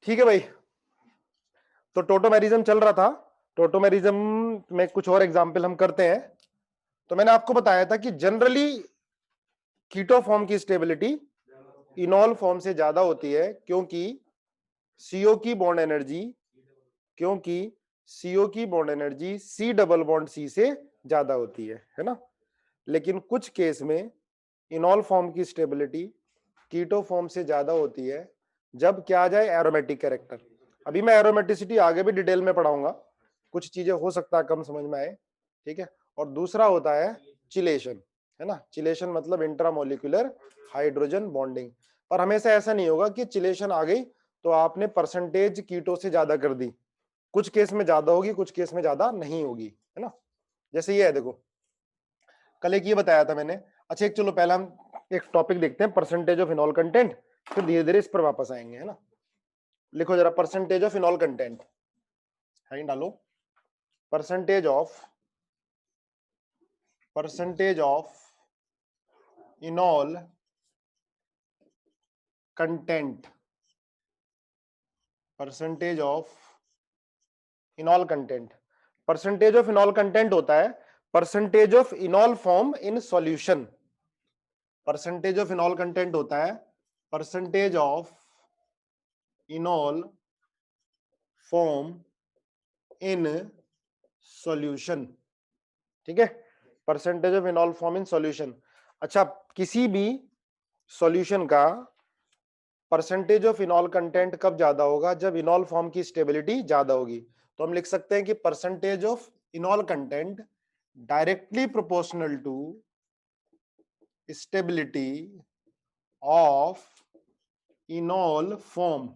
ठीक है भाई। तो टोटोमेरिज्म चल रहा था। टोटोमेरिज्म में कुछ और एग्जाम्पल हम करते हैं। तो मैंने आपको बताया था कि जनरली कीटो फॉर्म की स्टेबिलिटी इनॉल फॉर्म से ज्यादा होती है, सीओ की बॉन्ड एनर्जी क्योंकि सीओ की bond energy C double bond C से ज्यादा होती है ना। लेकिन कुछ केस में इनॉल फॉर्म की स्टेबिलिटी कीटो फॉर्म से ज्यादा होती है जब क्या आ जाए एरोमेटिक कैरेक्टर। अभी मैं एरोमेटिसिटी आगे भी डिटेल में पढ़ाऊंगा, कुछ चीजें हो सकता है कम समझ में आए। ठीक है। और दूसरा होता है चिलेशन, है ना। चिलेशन मतलब इंट्रामोलिकुलर हाइड्रोजन बॉन्डिंग। पर हमेशा ऐसा नहीं होगा कि चिलेशन आ गई तो आपने परसेंटेज कीटो से ज्यादा कर दी। कुछ केस में ज्यादा होगी, कुछ केस में ज्यादा नहीं होगी, है ना। जैसे ये है, देखो कल एक ये बताया था मैंने। अच्छा एक चलो पहले हम एक टॉपिक देखते हैं, परसेंटेज ऑफ इनॉल कंटेंट, फिर धीरे धीरे इस पर वापस आएंगे, है ना। लिखो जरा परसेंटेज ऑफ इनॉल कंटेंट, है डालो। Percentage of enol content, percentage of enol content. Percentage of enol content होता है percentage of enol form in solution. Percentage of enol content होता है percentage of enol form in solution. ठीक है, percentage of enol form in solution. अच्छा, किसी भी solution का परसेंटेज ऑफ इनॉल कंटेंट कब ज्यादा होगा? जब इनॉल फॉर्म की स्टेबिलिटी ज्यादा होगी। तो हम लिख सकते हैं कि percentage of enol content directly proportional to stability of enol form,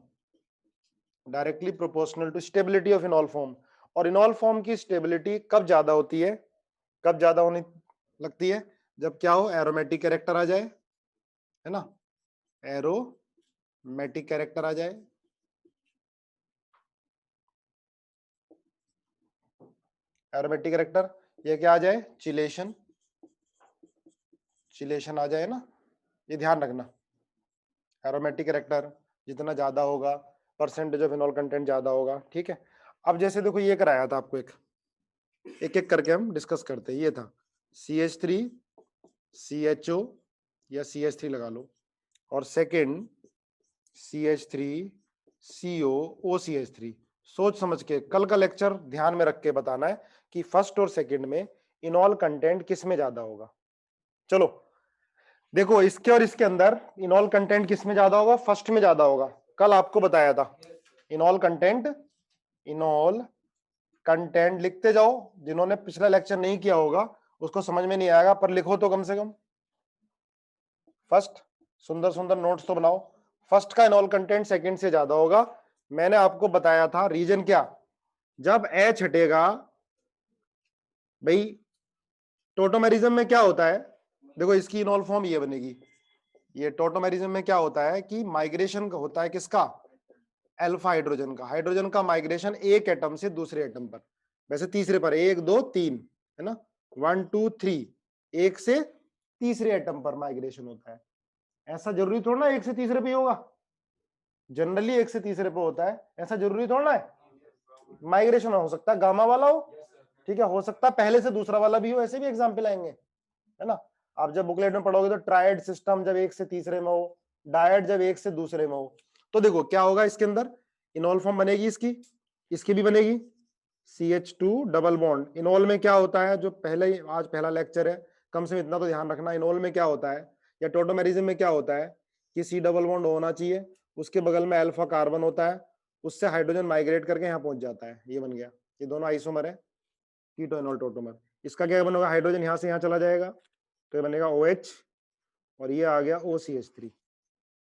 directly proportional to stability of enol form. और इनॉल फॉर्म की स्टेबिलिटी कब ज्यादा होती है, कब ज्यादा होने लगती है? जब क्या हो, एरोमेटिक कैरेक्टर आ जाए, है ना। एरोमेटिक कैरेक्टर आ जाए, एरोमेटिक कैरेक्टर, ये क्या आ जाए, चिलेशन, चिलेशन आ जाए ना। ये ध्यान रखना, एरोमेटिक कैरेक्टर जितना ज्यादा होगा परसेंटेज ऑफ इनॉल कंटेंट ज्यादा होगा। ठीक है। अब जैसे देखो ये कराया था आपको, एक एक करके हम डिस्कस करते हैं। ये था CH3 CHO या CH3 लगा लो, और सेकंड CH3 CO OCH3। सोच समझ के कल का लेक्चर ध्यान में रख के बताना है कि फर्स्ट और सेकंड में इनॉल कंटेंट किस में ज्यादा होगा। चलो देखो, इसके और इसके अंदर इनॉल कंटेंट किस में ज्यादा होगा? फर्स्ट में ज्यादा होगा। कल आपको बताया था इनॉल कंटेंट, इनॉल कंटेंट लिखते जाओ। जिन्होंने पिछला लेक्चर नहीं किया होगा उसको समझ में नहीं आएगा, पर लिखो तो कम से कम। फर्स्ट सुंदर सुंदर नोट्स तो बनाओ। फर्स्ट का इनॉल कंटेंट सेकंड से ज्यादा होगा। मैंने आपको बताया था रीजन क्या, जब H हटेगा भाई। टोटोमेरिज्म में क्या होता है, देखो इसकी इनॉल फॉर्म ये बनेगी। ये टोटोमेरिज्म में क्या होता है कि माइग्रेशन होता है किसका, अल्फा हाइड्रोजन का। हाइड्रोजन का माइग्रेशन एक एटम से दूसरे एटम पर, वैसे तीसरे पर, 1 2 3, है ना, 1 2 3, एक से तीसरे एटम पर माइग्रेशन होता है। ऐसा जरूरी थोड़ा ना एक से तीसरे पे ही होगा, जनरली एक से तीसरे पे होता है, ऐसा जरूरी थोड़ा है। माइग्रेशन हो सकता है गामा वाला हो, ठीक है, हो सकता है पहले से दूसरा वाला भी हो, ऐसे भी एग्जाम्पल आएंगे, है ना। आप जब बुकलेट में पढ़ोगे तो ट्रायड सिस्टम जब एक से तीसरे में हो, डायड जब एक से दूसरे में हो, तो देखो क्या होगा, इसके अंदर इनॉल फॉर्म बनेगी, इसकी इसकी भी बनेगी CH2 डबल बॉन्ड। इनॉल में क्या होता है, जो पहले आज पहला लेक्चर है, कम से कम इतना तो ध्यान रखना, इनॉल में क्या होता है या टोटोमेरिज्म में क्या होता है कि C डबल बॉन्ड होना चाहिए, उसके बगल में अल्फा कार्बन होता है, उससे हाइड्रोजन माइग्रेट करके यहाँ पहुंच जाता है, ये बन गया। ये दोनों आइसोमर है, कीटो इनॉल टोटोमर। इसका क्या बनेगा, हाइड्रोजन यहाँ से यहाँ चला जाएगा तो ये बनेगा OH, और ये आ गया OCH3।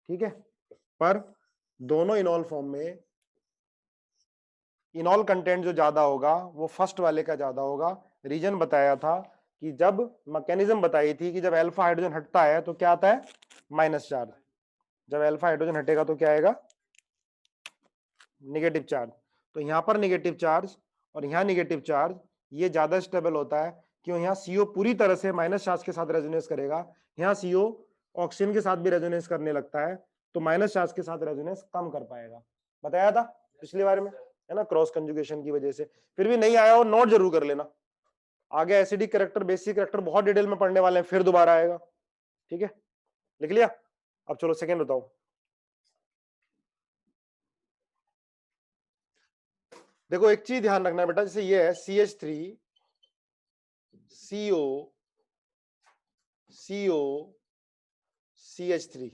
ठीक है। पर दोनों इनॉल फॉर्म में इनॉल कंटेंट जो ज्यादा होगा वो फर्स्ट वाले का ज्यादा होगा। रीजन बताया था कि जब मैकेनिज्म बताई थी कि जब अल्फा हाइड्रोजन हटता है तो क्या आता है, माइनस चार्ज। जब अल्फा हाइड्रोजन हटेगा तो क्या आएगा, निगेटिव चार्ज। तो यहाँ पर निगेटिव चार्ज और यहाँ निगेटिव चार्ज, ये ज्यादा स्टेबल होता है क्यों, यहाँ CO पूरी तरह से माइनस चार्ज के साथ रेजोनेंस करेगा, यहाँ CO ऑक्सीजन के साथ भी रेजोनेंस करने लगता है, तो माइनस चार्ज के साथ रेजोनेंस कम कर पाएगा। बताया था पिछली बार में, है ना, क्रॉस कंजुगेशन की वजह से। फिर भी नहीं आया हो नोट जरूर कर लेना, आगे एसिडिक कैरेक्टर बेसिक कैरेक्टर बहुत डिटेल में पढ़ने वाले हैं, फिर दोबारा आएगा। ठीक है, लिख लिया। अब चलो सेकंड बताओ। देखो एक चीज ध्यान रखना बेटा, जैसे ये है CH3 CO CO CH3,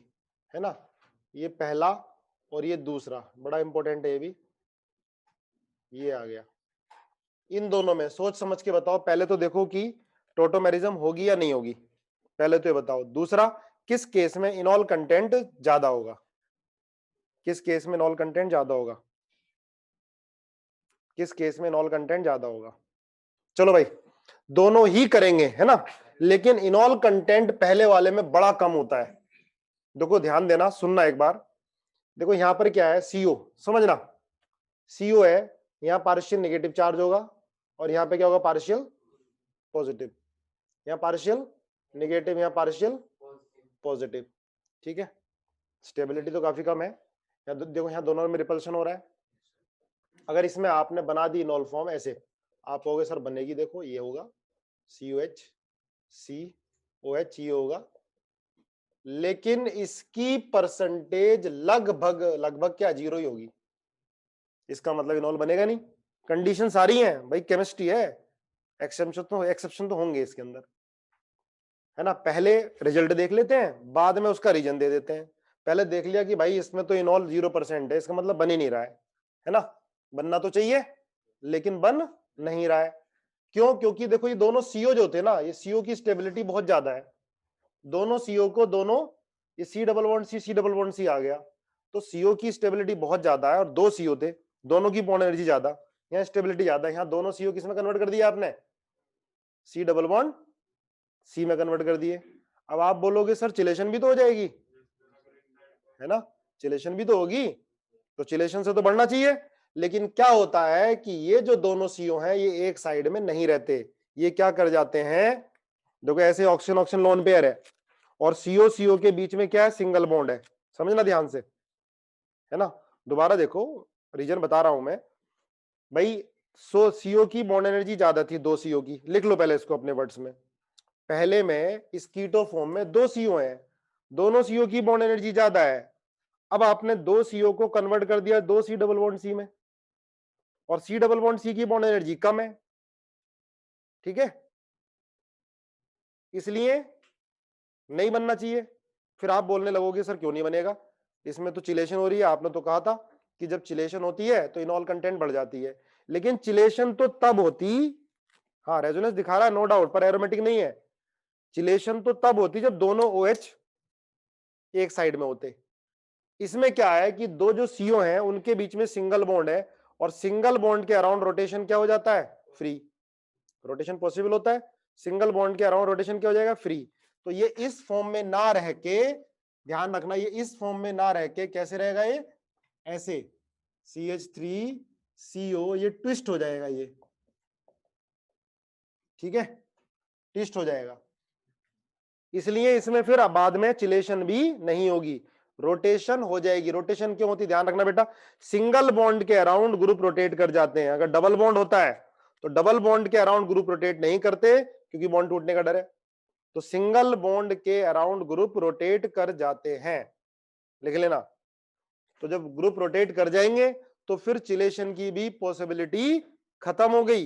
है ना, ये पहला और ये दूसरा, बड़ा इंपॉर्टेंट है ये भी, ये आ गया। इन दोनों में सोच समझ के बताओ, पहले तो देखो कि टोटोमेरिज्म होगी या नहीं होगी, पहले तो ये बताओ। दूसरा, किस केस में इनॉल कंटेंट ज्यादा होगा, किस केस में इनॉल कंटेंट ज्यादा होगा, किस केस में इनॉल कंटेंट ज्यादा होगा। चलो भाई, दोनों ही करेंगे, है ना, लेकिन इनॉल कंटेंट पहले वाले में बड़ा कम होता है। देखो ध्यान देना, सुनना एक बार। देखो यहां पर क्या है, CO, समझना, CO है, यहां पार्शियल नेगेटिव चार्ज होगा और यहां पे क्या होगा, पार्शियल पॉजिटिव, यहाँ पार्शियल नेगेटिव, यहाँ पार्शियल पॉजिटिव। ठीक है, स्टेबिलिटी तो काफी कम है। देखो यहाँ दोनों में रिपल्शन हो रहा है। अगर इसमें आपने बना दी इनॉल फॉर्म ऐसे, आप कहोगे सर बनेगी, देखो ये होगा COH COH, ये होगा, लेकिन इसकी परसेंटेज लगभग लगभग क्या, 0 ही होगी। इसका मतलब इनॉल बनेगा नहीं। कंडीशन सारी हैं भाई, केमिस्ट्री है, एक्सेप्शन तो होंगे इसके अंदर, है ना। पहले रिजल्ट देख लेते हैं, बाद में उसका रीजन दे देते हैं। पहले देख लिया कि भाई इसमें तो इनॉल 0% है, इसका मतलब बन ही नहीं रहा है ना, बनना तो चाहिए लेकिन बन नहीं रहा है। क्यों? क्योंकि देखो ये दोनों CO जो होते हैं ना, ये CO की स्टेबिलिटी बहुत ज्यादा है। दोनों CO को, दोनों ये C डबल बॉन्ड C आ गया, तो CO की स्टेबिलिटी बहुत ज्यादा है और 2 CO थे, दोनों की बॉन्ड एनर्जी ज्यादा, यहाँ स्टेबिलिटी ज्यादा है। यहाँ दोनों CO किस में कन्वर्ट कर दिया आपने, C डबल बॉन्ड C में कन्वर्ट कर दिए। अब आप बोलोगे सर चिलेशन भी तो हो जाएगी, है ना, चिलेशन भी तो होगी, तो चिलेशन से तो बढ़ना चाहिए। लेकिन क्या होता है कि ये जो दोनों CO हैं ये एक साइड में नहीं रहते, ये क्या कर जाते हैं, देखो ऐसे ऑक्सीजन ऑक्सीजन लोन पेयर है और CO CO के बीच में क्या है, सिंगल बॉन्ड है, समझना ध्यान से, है ना। दोबारा देखो, रीजन बता रहा हूं मैं भाई। CO की बॉन्ड एनर्जी ज्यादा थी, 2 CO की, लिख लो पहले इसको अपने वर्ड्स में। पहले में इस कीटो फॉर्म में 2 CO हैं, दोनों CO की बॉन्ड एनर्जी ज्यादा है। अब आपने 2 CO को कन्वर्ट कर दिया 2 C डबल बॉन्ड C में, और C डबल बॉन्ड C की बॉन्ड एनर्जी कम है, ठीक है, इसलिए नहीं बनना चाहिए। फिर आप बोलने लगोगे सर क्यों नहीं बनेगा, इसमें तो चिलेशन हो रही है, आपने तो कहा था कि जब चिलेशन होती है तो इनॉल कंटेंट बढ़ जाती है। लेकिन चिलेशन तो तब होती, हाँ रेजोनेंस दिखा रहा है नो डाउट, पर एरोमेटिक नहीं है। चिलेशन तो तब होती जब दोनों OH एक साइड में होते। इसमें क्या है कि 2 जो CO हैं उनके बीच में सिंगल बॉन्ड है, और सिंगल बॉन्ड के अराउंड रोटेशन क्या हो जाता है, फ्री रोटेशन पॉसिबल होता है। सिंगल बॉन्ड के अराउंड रोटेशन क्या हो जाएगा, फ्री। तो ये इस फॉर्म में ना रह के, ध्यान रखना, ये इस फॉर्म में ना रह के कैसे रहेगा, ये ऐसे CH3CO, ये ट्विस्ट हो जाएगा ये, ठीक है, ट्विस्ट हो जाएगा। इसलिए इसमें फिर बाद में चिलेशन भी नहीं होगी, रोटेशन हो जाएगी। रोटेशन क्यों होती, ध्यान रखना बेटा, सिंगल बॉन्ड के अराउंड ग्रुप रोटेट कर जाते हैं। अगर डबल बॉन्ड होता है तो डबल बॉन्ड के अराउंड ग्रुप रोटेट नहीं करते, क्योंकि बॉन्ड टूटने का डर है। तो सिंगल बॉन्ड के अराउंड ग्रुप रोटेट कर जाते हैं, लिख लेना। तो जब ग्रुप रोटेट कर जाएंगे तो फिर चिलेशन की भी पॉसिबिलिटी खत्म हो गई।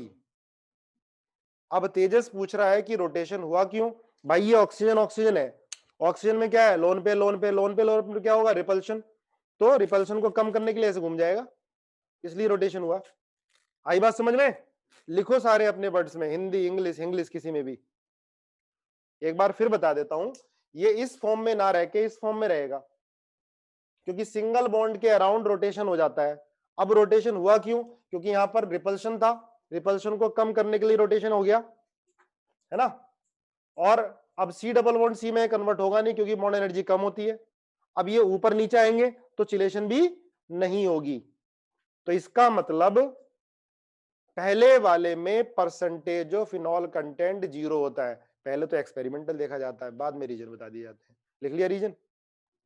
अब तेजस पूछ रहा है कि रोटेशन हुआ क्यों, भाई ये ऑक्सीजन ऑक्सीजन है, ऑक्सीजन में क्या है, लोन पे लोन पे लोन पे लोन पे क्या होगा, रिपल्शन, तो रिपल्शन को कम करने के लिए ऐसे घूम जाएगा, इसलिए रोटेशन हुआ। आई बात समझ में? लिखो सारे अपने वर्ड्स में, हिंदी इंग्लिश इंग्लिश किसी में भी। एक बार फिर बता देता हूं, ये इस फॉर्म में ना रह के इस फॉर्म में रहेगा, क्योंकि सिंगल बॉन्ड के अराउंड रोटेशन हो जाता है। अब रोटेशन हुआ क्यों, क्योंकि यहां पर रिपल्शन था, रिपल्शन को कम करने के लिए रोटेशन हो गया, है ना। और अब C डबल बॉन्ड C में कन्वर्ट होगा नहीं, क्योंकि बॉन्ड एनर्जी कम होती है। अब ये ऊपर नीचे आएंगे तो चिलेशन भी नहीं होगी। तो इसका मतलब पहले वाले में परसेंटेज ऑफ फिनॉल कंटेंट 0 होता है। पहले तो एक्सपेरिमेंटल देखा जाता है, बाद में रीजन बता दिए जाते हैं। लिख लिया रीजन,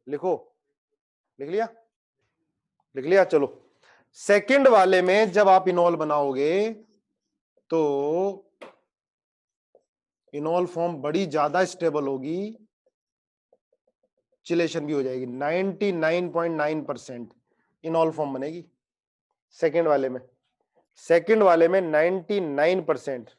लिखो, लिख लिया, लिख लिया, चलो सेकंड वाले में जब आप इनॉल बनाओगे तो इनॉल फॉर्म बड़ी ज्यादा स्टेबल होगी, चिलेशन भी हो जाएगी। 99.9% इनॉल फॉर्म बनेगी सेकंड वाले में। सेकंड वाले में 99%।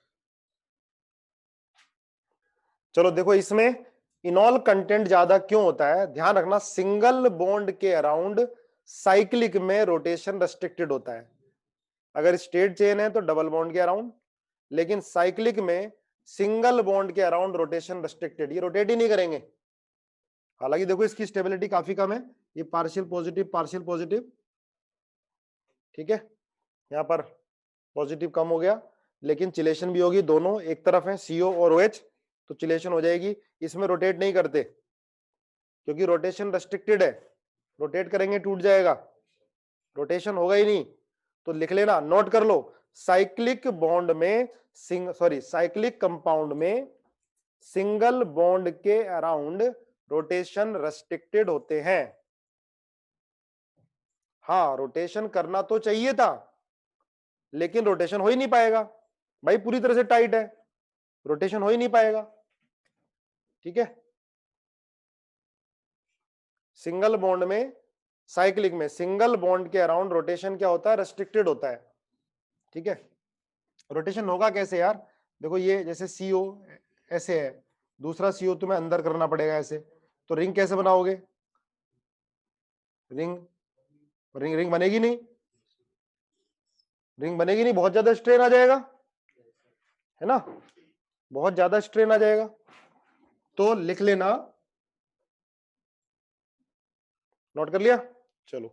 चलो देखो इसमें इनॉल कंटेंट ज्यादा क्यों होता है, ध्यान रखना। सिंगल बॉन्ड के अराउंड साइक्लिक में रोटेशन रेस्ट्रिक्टेड होता है। अगर स्ट्रेट चेन है तो डबल बॉन्ड के अराउंड, लेकिन साइक्लिक में सिंगल बॉन्ड के अराउंड रोटेशन रेस्ट्रिक्टेड, ये रोटेट ही नहीं करेंगे। हालांकि देखो इसकी स्टेबिलिटी काफी कम है, ये पार्शियल पॉजिटिव, ठीक है, यहाँ पर पॉजिटिव कम हो गया, लेकिन चिलेशन भी होगी, दोनों एक तरफ है CO और OH, तो चिलेशन हो जाएगी। इसमें रोटेट नहीं करते क्योंकि रोटेशन रेस्ट्रिक्टेड है, रोटेट करेंगे टूट जाएगा, रोटेशन होगा ही नहीं। तो लिख लेना, नोट कर लो, साइक्लिक बॉन्ड में साइक्लिक कंपाउंड में सिंगल बॉन्ड के अराउंड रोटेशन रेस्ट्रिक्टेड होते हैं। हाँ, रोटेशन करना तो चाहिए था, लेकिन रोटेशन हो ही नहीं पाएगा भाई, पूरी तरह से टाइट है, रोटेशन हो ही नहीं पाएगा, ठीक है। सिंगल बॉन्ड में, साइक्लिक में सिंगल बॉन्ड के अराउंड रोटेशन क्या होता है, रेस्ट्रिक्टेड होता है, ठीक है। रोटेशन होगा कैसे यार, देखो ये जैसे CO ऐसे है, दूसरा CO तुम्हें अंदर करना पड़ेगा ऐसे, तो रिंग कैसे बनाओगे, रिंग रिंग रिंग बनेगी नहीं, रिंग बनेगी नहीं, बहुत ज्यादा स्ट्रेन आ जाएगा, है ना, बहुत ज्यादा स्ट्रेन आ जाएगा। तो लिख लेना, नोट कर लिया, चलो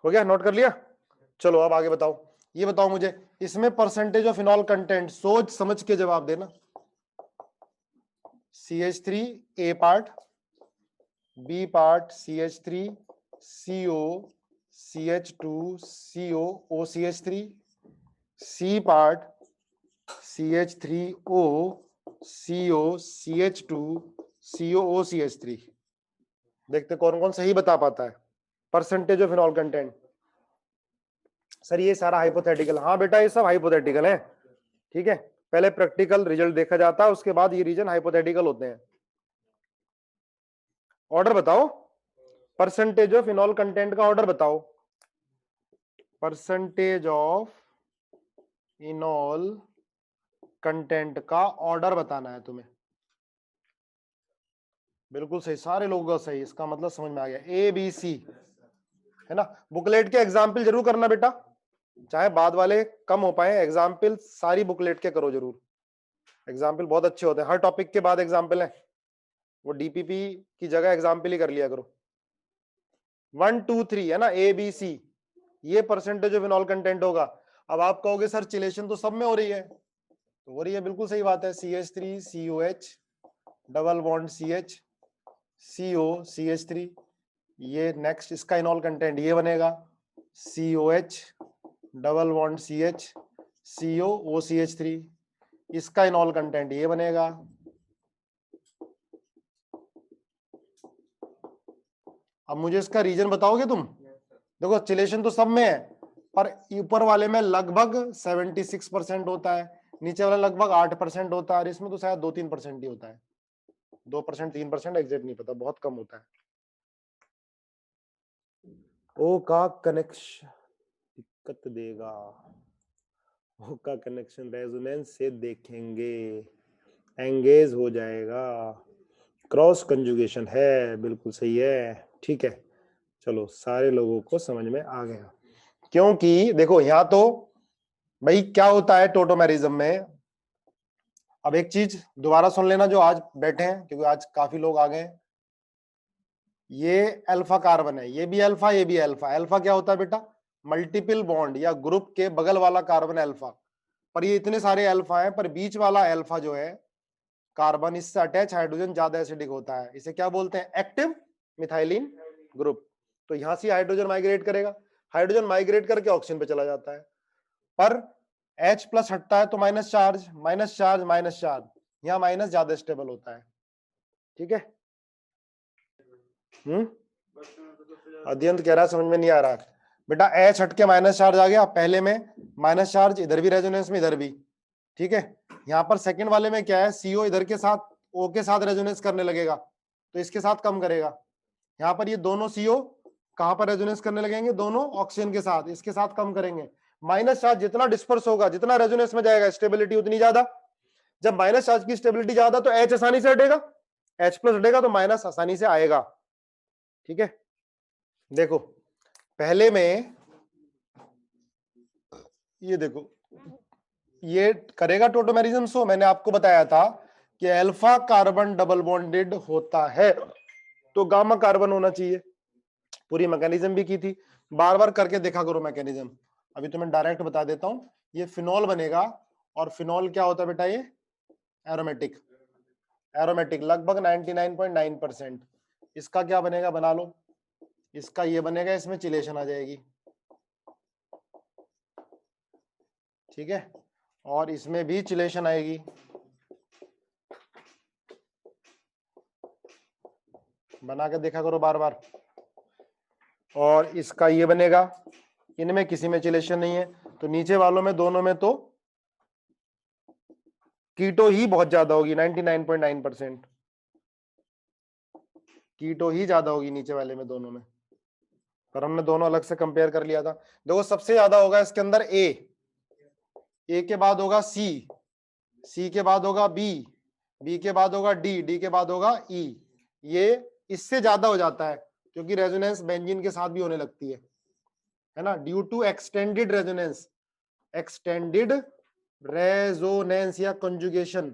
हो गया, नोट कर लिया। चलो अब आगे बताओ, ये बताओ मुझे, इसमें परसेंटेज ऑफ इनॉल कंटेंट सोच समझ के जवाब देना। CH3 A part, B part CH3 CO CH2 CO OCH3, C part CH3O CO CH2 CO OCH3। देखते कौन कौन सही बता पाता है percentage of enol content. Sir ये सारा हाइपोथेटिकल, हाँ बेटा ये सब हाइपोथेटिकल है, ठीक है, पहले प्रैक्टिकल रिजल्ट देखा जाता है, उसके बाद ये रीजन हाइपोथेटिकल होते हैं। ऑर्डर बताओ, परसेंटेज ऑफ इनॉल कंटेंट का ऑर्डर बताओ, परसेंटेज ऑफ इनॉल कंटेंट का ऑर्डर बताना है तुम्हें। बिल्कुल सही, सारे लोगों का सही, इसका मतलब समझ में आ गया, ABC, है ना। बुकलेट के एग्जाम्पल जरूर करना बेटा, चाहे बाद वाले कम हो पाए, एग्जाम्पल सारी बुकलेट के करो जरूर, एग्जाम्पल बहुत अच्छे होते हैं, हर टॉपिक के बाद एग्जाम्पल है, वो DPP की जगह एग्जाम्पल ही कर लिया करो। 1 2 3 है ना, ABC, ये परसेंटेज ऑफ इनॉल कंटेंट होगा। अब आप कहोगे सर चिलेशन तो सब में हो रही है, तो हो रही है, बिल्कुल सही बात है, CH3 COH double bond CH CO CH3, ये नेक्स्ट इसका इनॉल कंटेंट ये बनेगा, COH double bond CH CO OCH3, इसका इनॉल कंटेंट ये बनेगा। अब मुझे इसका रीजन बताओगे तुम, देखो चिलेशन तो सब में है, पर ऊपर वाले में लगभग 76% होता है, नीचे वाला लगभग 8% होता है, और इसमें तो शायद 2-3% ही होता है, 2% 3% एग्जैक्ट नहीं पता, बहुत कम होता है। ओ का कनेक्शन दिक्कत देगा, ओ का कनेक्शन रेजोनेंस से देखेंगे, एंगेज हो जाएगा, क्रॉस कंजुगेशन है, बिल्कुल सही है, ठीक है। चलो सारे लोगों को समझ में आ गया, क्योंकि देखो यहां तो भाई क्या होता है टोटोमेरिज्म में। अब एक चीज दोबारा सुन लेना जो आज बैठे हैं, क्योंकि आज काफी लोग आ गए हैं, ये अल्फा कार्बन है, ये भी अल्फा, ये भी अल्फा। अल्फा क्या होता है बेटा, मल्टीपल बॉन्ड या ग्रुप के बगल वाला कार्बन अल्फा, पर ये इतने सारे अल्फा हैं, पर बीच वाला अल्फा जो है कार्बन, इससे अटैच हाइड्रोजन ज्यादा एसिडिक होता है, इसे क्या बोलते हैं, एक्टिव मिथाइलिन ग्रुप। तो यहां से हाइड्रोजन माइग्रेट करेगा, हाइड्रोजन माइग्रेट करके ऑक्सीजन पे चला जाता है, पर H+ हटता है तो minus charge, minus charge, minus charge, यहाँ माइनस ज्यादा स्टेबल होता है, ठीक है। अध्ययन कह रहा समझ में नहीं आ रहा, बेटा H हट के माइनस चार्ज आ गया, पहले में माइनस चार्ज, इधर भी रेजोनेंस में, इधर भी, ठीक है। यहाँ पर सेकंड वाले में क्या है, CO इधर के साथ O के साथ रेजोनेंस करने लगेगा, तो इसके साथ कम करेगा। यहाँ पर ये दोनों CO कहां पर रेजोनेंस करने लगेंगे, दोनों ऑक्सीजन के साथ, इसके साथ कम करेंगे। माइनस चार्ज जितना डिस्पर्स होगा, जितना रेजोनेंस में जाएगा, स्टेबिलिटी उतनी ज्यादा। जब माइनस चार्ज की स्टेबिलिटी ज्यादा तो H आसानी से हटेगा, H प्लस हटेगा तो माइनस आसानी से आएगा, ठीक है। देखो पहले में ये देखो, ये करेगा टोटोमेरिज्म। सो मैंने आपको बताया था कि अल्फा कार्बन डबल बॉन्डेड होता है तो गामा कार्बन होना चाहिए। पूरी मैकेनिज्म भी की थी, बार बार करके देखा करो मैकेनिज्म। अभी तो मैं डायरेक्ट बता देता हूं, ये फिनॉल बनेगा, और फिनॉल क्या होता है बेटा, ये एरोमेटिक, एरोमेटिक लगभग 99.9%। इसका क्या बनेगा, बना लो, इसका ये बनेगा, इसमें चिलेशन आ जाएगी, ठीक है, और इसमें भी चिलेशन आएगी, बना के देखा करो बार बार। और इसका ये बनेगा, इनमें किसी में चिलेशन नहीं है, तो नीचे वालों में दोनों में तो कीटो ही बहुत ज्यादा होगी, 99.9% कीटो ही ज्यादा होगी नीचे वाले में, दोनों में। पर हमने दोनों अलग से कंपेयर कर लिया था। देखो सबसे ज्यादा होगा इसके अंदर ए के बाद होगा सी के बाद होगा बी के बाद होगा डी के बाद होगा ई। ये इससे ज्यादा हो जाता है क्योंकि रेजोनेंस बेंजीन के साथ भी होने लगती है ना, due to extended resonance, extended resonance या कंजुगेशन,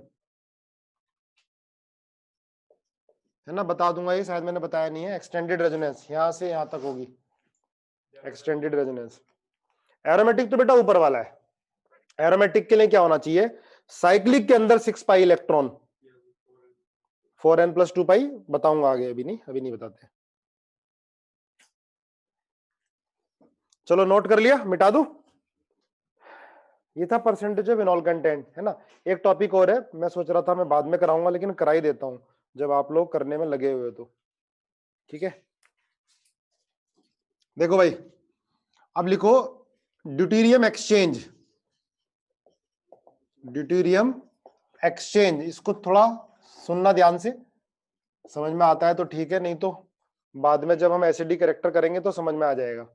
है ना, बता दूंगा ये, शायद मैंने बताया नहीं है। एक्सटेंडेड रेजोनेंस यहां से यहां तक होगी, एक्सटेंडेड रेजोनेंस। एरोमेटिक तो बेटा ऊपर वाला है, एरोमेटिक के लिए क्या होना चाहिए, साइक्लिक के अंदर 6 पाई इलेक्ट्रॉन, 4n + 2 पाई, बताऊंगा आगे, अभी नहीं बताते। चलो नोट कर लिया, मिटा दूं। ये था परसेंटेज ऑफ फिनॉल कंटेंट, है ना। एक टॉपिक और है, मैं सोच रहा था मैं बाद में कराऊंगा, लेकिन करा ही देता हूं जब आप लोग करने में लगे हुए तो, ठीक है। देखो भाई, अब लिखो ड्यूटेरियम एक्सचेंज, ड्यूटेरियम एक्सचेंज। इसको थोड़ा सुनना ध्यान से, समझ में आता है तो ठीक है, नहीं तो बाद में जब हम एसिडी कैरेक्टर करेंगे तो समझ में आ जाएगा,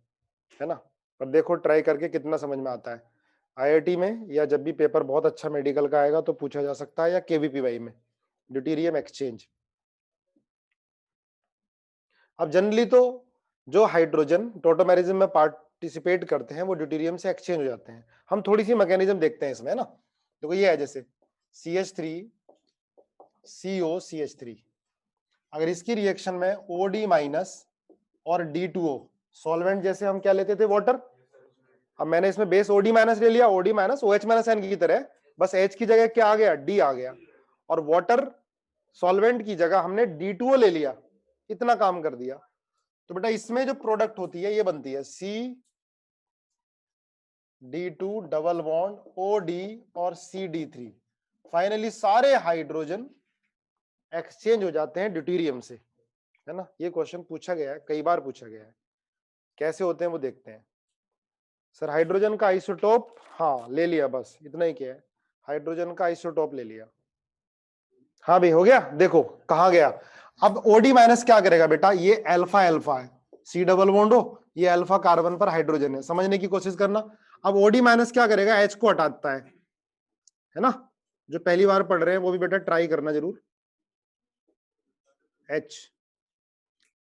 है ना। पर देखो ट्राई करके कितना समझ में आता है। आईआईटी में या जब भी पेपर बहुत अच्छा मेडिकल का आएगा तो पूछा जा सकता है, या केवीपीवाई में, ड्यूटेरियम एक्सचेंज। अब जनरली तो जो हाइड्रोजन टोटोमेरिज्म में पार्टिसिपेट करते हैं वो ड्यूटेरियम से एक्सचेंज हो जाते हैं। हम थोड़ी सी मैकेनिज्म देखते हैं इसमें, है ना। देखो ये है जैसे CH3 COCH3, अगर इसकी रिएक्शन में OD- और D2O सॉल्वेंट, जैसे हम क्या लेते थे, वाटर। अब मैंने इसमें बेस OD- ले लिया, OD- OH- N की तरह, बस H की जगह क्या आ गया, D आ गया, और वाटर सॉल्वेंट की जगह हमने D2O ले लिया, इतना काम कर दिया। तो बेटा इसमें जो प्रोडक्ट होती है ये बनती है CD2 डबल बॉन्ड OD और CD3। फाइनली सारे हाइड्रोजन एक्सचेंज हो जाते हैं ड्यूटेरियम से, है ना। ये क्वेश्चन पूछा गया है, कई बार पूछा गया है, कैसे होते हैं वो देखते हैं। सर हाइड्रोजन का आइसोटोप, हाँ ले लिया, बस इतना ही किया है, हाइड्रोजन का आइसोटोप ले लिया। हाँ भाई हो गया, देखो कहा गया। अब OD- क्या करेगा बेटा, ये अल्फा अल्फा है, C डबल बॉन्ड हो, ये अल्फा कार्बन पर हाइड्रोजन है, समझने की कोशिश करना। अब OD- क्या करेगा, H को हटाता है ना। जो पहली बार पढ़ रहे हैं वो भी बेटा ट्राई करना जरूर। H,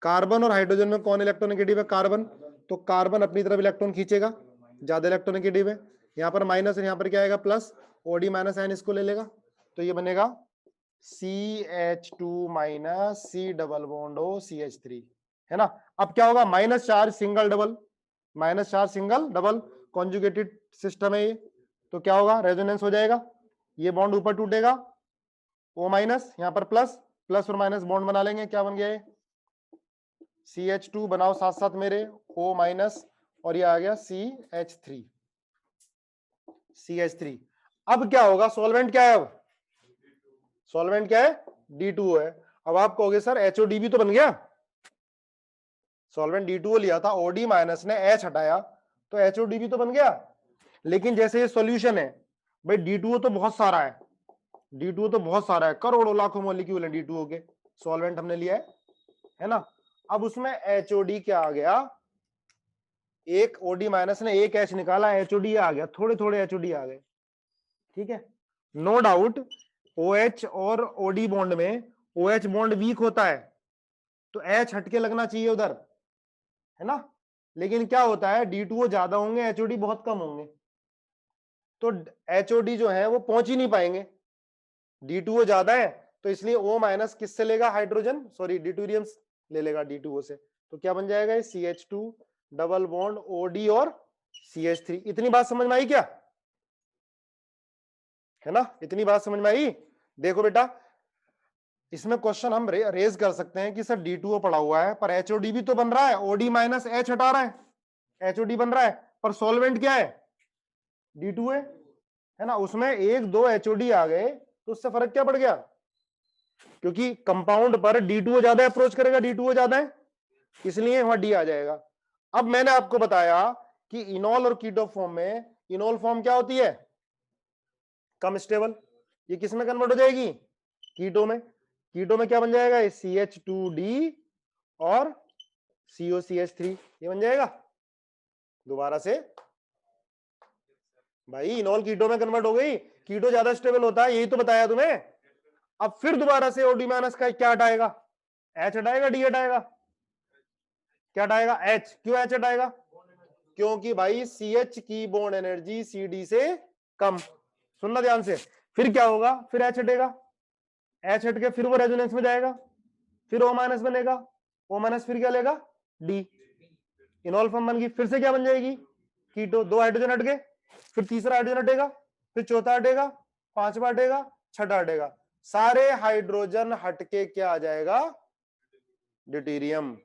कार्बन और हाइड्रोजन में कौन इलेक्ट्रोनेगेटिव है, कार्बन, तो कार्बन अपनी तरफ इलेक्ट्रॉन खींचेगा, ज्यादा इलेक्ट्रोनेगेटिव है। यहाँ पर माइनस और यहाँ पर क्या आएगा, प्लस, OD- N इसको ले लेगा, तो ये बनेगा CH2- C double bond O CH3, है ना। अब क्या होगा, minus charge single double, minus charge single double conjugated system है ये, तो क्या होगा, रेजोनेंस हो जाएगा, ये बॉन्ड ऊपर टूटेगा, O-, यहाँ पर प्लस, प्लस और माइनस बॉन्ड बना लेंगे, क्या बन गया ये, CH2 बनाओ साथ साथ मेरे, O-, और ये आ गया CH3, CH3। अब क्या होगा, सॉल्वेंट क्या है, अब सॉल्वेंट क्या है, D2O है। अब आप कहोगे सर HOD भी तो बन गया, सॉल्वेंट D2O लिया था, OD माइनस ने H हटाया तो HOD भी तो बन गया। लेकिन जैसे ये सॉल्यूशन है भाई, D2O तो बहुत सारा है, D2O तो बहुत सारा है, करोड़ों लाखों मॉलिक्यूल है D2O के, सॉल्वेंट हमने लिया है ना। अब उसमें HOD क्या आ गया, एक OD माइनस ने एक H निकाला, HOD आ गया, थोड़े थोड़े HOD आ गए, ठीक है। नो डाउट OH और OD बॉन्ड में OH बॉन्ड वीक होता है तो H हटके लगना चाहिए उधर, है ना। लेकिन क्या होता है, D2O ज्यादा होंगे, HOD बहुत कम होंगे, तो HOD जो है वो पहुंच ही नहीं पाएंगे। D2O ज्यादा है तो इसलिए O माइनस किससे लेगा, हाइड्रोजन, सॉरी ड्यूटेरियम ले लेगा D2O से, तो क्या बन जाएगा ये CH2 डबल बॉन्ड OD और CH3। इतनी बात समझ में आई क्या, है ना, इतनी बात समझ में आई। देखो बेटा, इसमें क्वेश्चन हम रेज कर सकते हैं कि सर D2O पड़ा हुआ है पर HOD भी तो बन रहा है, OD माइनस H हटा रहा है, HOD बन रहा है, पर सॉल्वेंट क्या है, D2O है ना, उसमें एक दो HOD आ गए तो उससे फर्क क्या पड़ गया, क्योंकि कंपाउंड पर D2O ज्यादा अप्रोच करेगा, D2O ज्यादा है इसलिए वहां D आ जाएगा। अब मैंने आपको बताया कि इनॉल और कीटो फॉर्म में, इनॉल फॉर्म क्या होती है, कम स्टेबल, ये किस में कन्वर्ट हो जाएगी, कीटो में। कीटो में क्या बन जाएगा, CH2D और COCH3, ये बन जाएगा। दोबारा से भाई, इनॉल कीटो में कन्वर्ट हो गई, कीटो ज्यादा स्टेबल होता है, यही तो बताया तुम्हें। अब फिर दोबारा से OD माइनस का क्या हटाएगा, H हटाएगा, D हटाएगा, क्या हटाएगा, H। क्यों H हटाएगा, क्योंकि भाई CH की बॉन्ड एनर्जी CD से कम। सुनना ध्यान से, फिर क्या होगा, फिर H हटेगा, H हट के फिर वो रेजोनेंस में जाएगा, फिर O माइनस बनेगा, O माइनस फिर क्या लेगा, D, इनॉल फॉर्म बन गई। फिर से क्या बन जाएगी, कीटो, दो हाइड्रोजन हट गए, फिर तीसरा हाइड्रोजन हटेगा, फिर चौथा हटेगा, पांचवा हटेगा, छठा हटेगा, सारे हाइड्रोजन हटके क्या आ जाएगा, ड्यूटेरियम।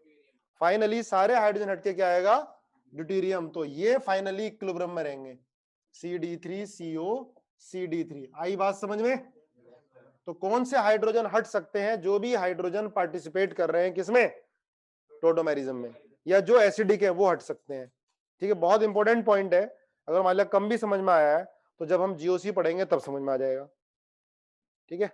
फाइनली सारे हाइड्रोजन हटके क्या आएगा, ड्यूटेरियम। तो ये फाइनली इक्विलिब्रियम में रहेंगे, CD3CO CD3। आई बात समझ में। तो कौन से हाइड्रोजन हट सकते हैं, जो भी हाइड्रोजन पार्टिसिपेट कर रहे हैं किसमें, टोटोमेरिज्म में, या जो एसिडिक है वो हट सकते हैं, ठीक है। बहुत इंपॉर्टेंट पॉइंट है, अगर मान लिया कम भी समझ में आया है तो जब हम GOC पढ़ेंगे तब समझ में आ जाएगा, ठीक है।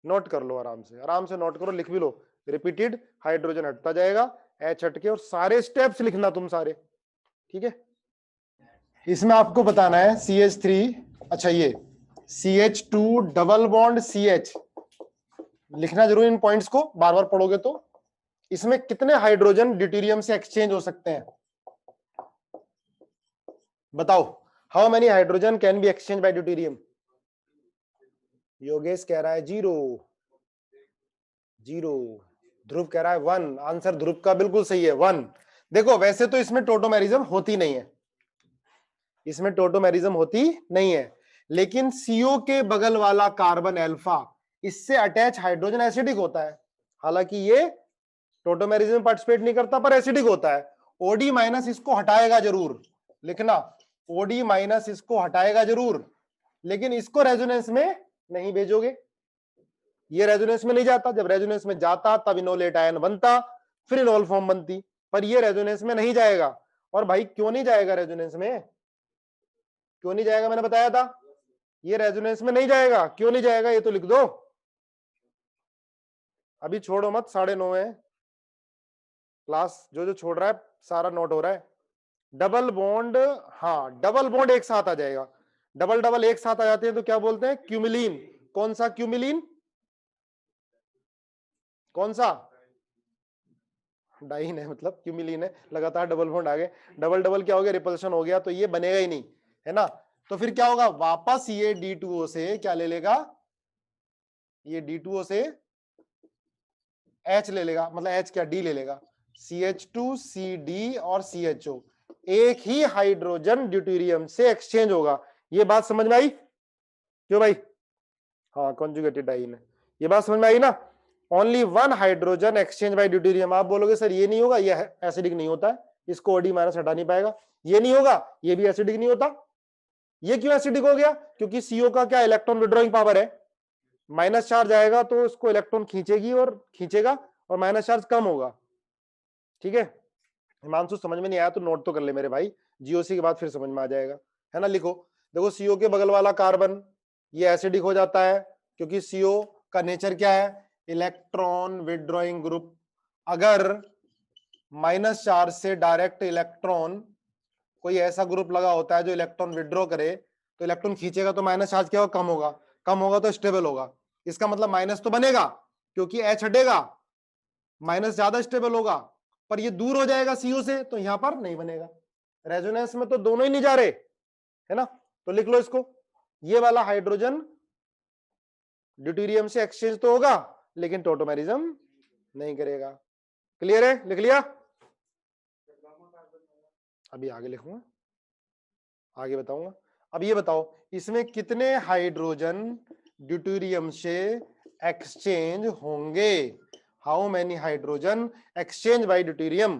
नोट कर लो, आराम से आराम से नोट करो, लिख भी लो, रिपीटेड हाइड्रोजन हटता जाएगा, H हटके, और सारे स्टेप्स लिखना तुम सारे, ठीक है। इसमें आपको बताना है CH3, अच्छा ये CH2 डबल बॉन्ड CH, लिखना जरूर इन पॉइंट्स को, बार बार पढ़ोगे तो। इसमें कितने हाइड्रोजन ड्यूटेरियम से एक्सचेंज हो सकते हैं, बताओ, how many hydrogen can be exchange bye deuterium. Yogesh कह रहा है 0, 0, ध्रुव कह रहा है 1, आंसर ध्रुव का बिल्कुल सही है, 1। देखो वैसे तो इसमें टोटोमेरिज्म होती नहीं है, इसमें टोटोमेरिज्म होती नहीं है, लेकिन CO के बगल वाला कार्बन अल्फा, इससे अटैच हाइड्रोजन एसिडिक होता है, हालांकि ये टोटोमेरिज्म में पार्टिसिपेट नहीं करता पर एसिडिक होता है। OD माइनस इसको हटाएगा जरूर, लिखना, OD माइनस इसको हटाएगा जरूर, लेकिन इसको रेजोनेंस में नहीं भेजोगे, ये रेजोनेंस में नहीं जाता, जब रेजोनेंस में जाता तब इनोलेट आयन बनता, फिर इनॉल फॉर्म बनती, पर ये रेजोनेंस में नहीं जाएगा। और भाई क्यों नहीं जाएगा रेजोनेंस में, क्यों नहीं जाएगा, मैंने बताया था, ये रेजोनेंस में नहीं जाएगा, क्यों नहीं जाएगा ये तो लिख दो, अभी छोड़ो मत, 9:30 है, क्लास जो जो छोड़ रहा है सारा नोट हो रहा है। डबल बॉन्ड, हाँ डबल बॉन्ड एक साथ आ जाएगा, डबल डबल एक साथ आ जाते हैं तो क्या बोलते हैं, क्यूमिलीन। कौन सा क्यूमिलीन, कौन सा, डाइन है, मतलब क्यूमिलीन है, लगातार डबल बॉन्ड आ गए, डबल डबल क्या हो गया, रिपल्शन हो गया, तो ये बनेगा ही नहीं, है ना। तो फिर क्या होगा, वापस ये D2O से क्या ले लेगा, ये D2O से H ले लेगा, मतलब H क्या, D ले लेगा, CH2CD और CHO, एक ही हाइड्रोजन ड्यूटेरियम से एक्सचेंज होगा। ये बात समझ में आई, क्यों भाई, हाँ कॉन्जुगेटेड डाइन है, ये बात समझ में आई ना। Only one hydrogen exchange bye deuterium. आप बोलोगे सर ये नहीं होगा, ये एसिडिक नहीं होता है, इसको OD माइनस हटा नहीं पाएगा, ये नहीं होगा, ये भी एसिडिक नहीं होता। ये क्यों एसिडिक हो गया, क्योंकि CO का क्या इलेक्ट्रॉन विड्रॉइंग पावर है, माइनस चार्ज आएगा तो उसको इलेक्ट्रॉन खींचेगी और खींचेगा, और माइनस चार्ज कम होगा, ठीक है, हिमांशु समझ में नहीं आया तो नोट तो कर ले मेरे भाई, जीओसी के बाद फिर समझ में आ जाएगा, है ना। लिखो, देखो सीओ के बगल वाला कार्बन ये एसिडिक हो जाता है, क्योंकि सीओ का नेचर क्या है, इलेक्ट्रॉन विड्रॉइंग ग्रुप। अगर माइनस चार्ज से डायरेक्ट इलेक्ट्रॉन, कोई ऐसा ग्रुप लगा होता है जो इलेक्ट्रॉन विड्रॉ करे, तो इलेक्ट्रॉन खींचेगा तो माइनस चार्ज क्या होगा, कम होगा, कम होगा तो स्टेबल होगा। इसका मतलब माइनस तो बनेगा, क्योंकि एच हटेगा, माइनस ज्यादा स्टेबल होगा, पर ये दूर हो जाएगा सीओ से, तो यहां पर नहीं बनेगा। रेजोनेंस में तो दोनों ही नहीं जा रहे, है ना। तो लिख लो इसको, ये वाला हाइड्रोजन ड्यूटेरियम से एक्सचेंज तो होगा, लेकिन टोटोमेरिज्म नहीं करेगा। क्लियर है, लिख लिया। अभी आगे लिखूंगा, आगे बताऊंगा। अब ये बताओ, इसमें कितने हाइड्रोजन ड्यूटेरियम से एक्सचेंज होंगे? How many hydrogen exchange bye deuterium?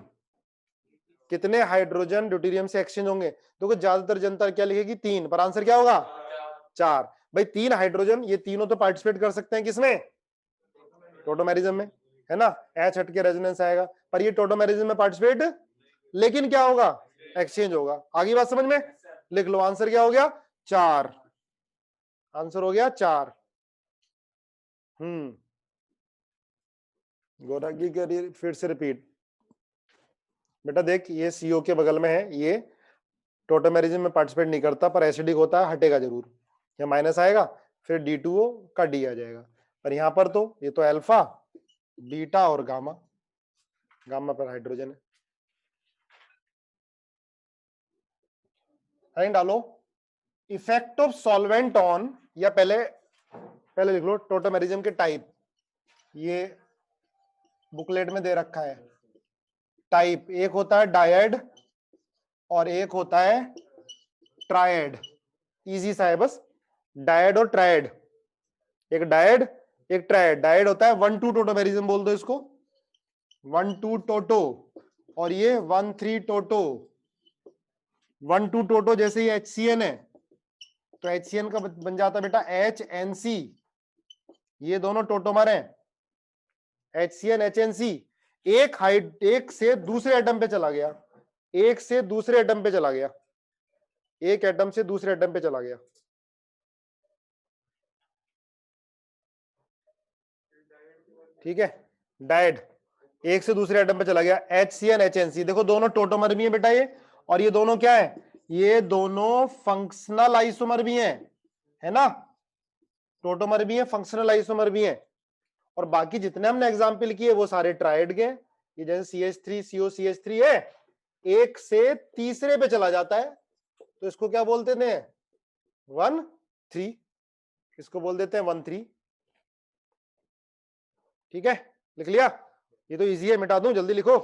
कितने हाइड्रोजन ड्यूटेरियम से एक्सचेंज होंगे? देखो ज्यादातर जनता क्या लिखेगी, 3, पर आंसर क्या होगा, 4। भाई 3 हाइड्रोजन, ये तीनों तो पार्टिसिपेट कर सकते हैं किसमें, टोटोमेरिज्म में, है ना। एच हट के रेजोनेंस आएगा, पर ये टोटोमेरिज्म में पार्टिसिपेट, लेकिन क्या होगा, एक्सचेंज होगा। आगे बात समझ में, लिख लो, आंसर क्या हो गया, 4। आंसर हो गया 4। गोरा की करिए फिर से रिपीट। बेटा देख, ये सीओ के बगल में है, ये टोटोमेरिज्म में पार्टिसिपेट नहीं करता, पर एसिडिक होता है, हटेगा जरूर, या माइनस आएगा, फिर D2O का D आ जाएगा। पर यहां पर तो ये तो अल्फा, बीटा और गामा, गामा पर हाइड्रोजन है। हेडिंग डालो, इफेक्ट ऑफ सॉल्वेंट ऑन, या पहले लिख लो टोटोमेरिज्म के टाइप, ये बुकलेट में दे रखा है। टाइप, एक होता है डायड और एक होता है ट्रायड। इजी सा है बस, डायड और ट्रायड। एक डायड, एक ट्रायड। डायड होता है 1,2 टोटोमेरिज्म बोल दो इसको, 1,2 टोटो, और ये 1,3 टोटो। 1,2 टोटो जैसे ये HCN है, तो HCN का बन जाता है बेटा HNC। ये दोनों टोटोमर हैं, HCN HNC। एक से दूसरे एटम पे चला गया, एक से दूसरे एटम पे चला गया, एक एटम से दूसरे एटम पे चला गया। ठीक है, डायड एक से दूसरे एटम पे चला गया, HCN HNC। देखो दोनों टोटोमर भी है बेटा ये, और ये दोनों क्या है, ये दोनों फंक्शनल आइसोमर भी हैं, है ना। टोटोमर भी है, फंक्शनल आइसोमर भी है। और बाकी जितने हमने एग्जाम्पल किए वो सारे ट्राइड के। ये जैसे CH3 COCH3 है, एक से तीसरे पे चला जाता है, तो इसको क्या बोलते थे, 1,3। इसको बोल देते हैं 1,3। ठीक है, लिख लिया। ये तो इजी है, मिटा दूं, जल्दी लिखो।